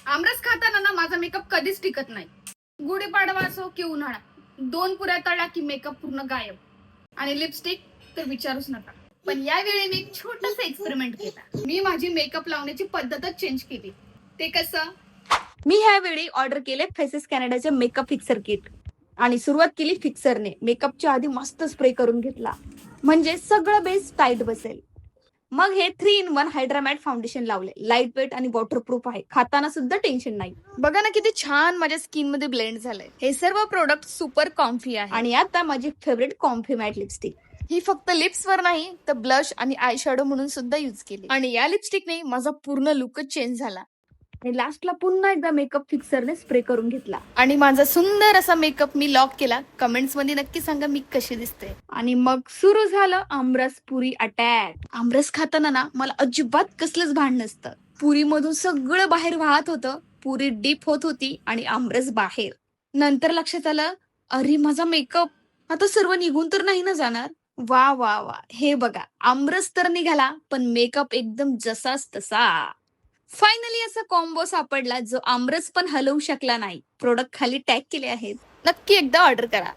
आमरस खाताना ना माझा मेकअप कधीच टिकत नाही. गुढीपाडवा असो की उन्हाळा, 2 पुऱ्या तळल्या की मेकअप पूर्ण गायब. आणि लिपस्टिक तर विचारूच नका. पण यावेळी मी एक छोटासा एक्सपेरिमेंट केला. मी माझी मेकअप लावण्याची पद्धतच चेंज केली. ते कसं? मी ह्यावेळी ऑर्डर केले फेसेस कॅनडाचे मेकअप फिक्सर किट आणि सुरुवात केली फिक्सरने. मेकअपच्या आधी मस्त स्प्रे करून घेतला, म्हणजे सगळं बेस टाईट बसेल. मग हे 3 in 1 हायड्रामॅट फाउंडेशन लावले. लाईट वेट आणि वॉटरप्रूफ आहे, खाताना सुद्धा टेन्शन नाही. बघा ना किती छान माझ्या स्किन मध्ये ब्लेंड झालंय. हे सर्व प्रोडक्ट सुपर कॉम्फी आहे. आणि आता माझी फेवरेट कॉम्फी मॅट लिपस्टिक. ही फक्त लिप्स वर नाही तर ब्लश आणि आय शॅडो म्हणून सुद्धा युज केली. आणि या लिपस्टिकने माझा पूर्ण लुकच चेंज झाला. आणि लास्टला पुन्हा एकदा मेकअप फिक्सरने स्प्रे करून घेतला. आणि माझा सुंदर असा मेकअप मी लॉक केला. कमेंट्स मध्ये नक्की सांगा मी कशी दिसते. आणि मग सुरू झालं आमरस पुरी अटॅक. आमरस खाताना ना मला अजिबात कसलंच भान नसतं. पुरी मधून सगळं बाहेर वाहत होतं. पुरी डीप होत होती आणि आमरस बाहेर. नंतर लक्षात आलं, अरे माझा मेकअप आता सर्व निघून तर नाही ना जाणार. वा वा वा, हे बघा, आमरस तर निघाला पण मेकअप एकदम जसाच तसा. फायनली असा कॉम्बो सापडला जो आमरस पण हलवू शकला नाही. प्रोडक्ट खाली टॅग केले आहेत. नक्की एकदा ऑर्डर करा.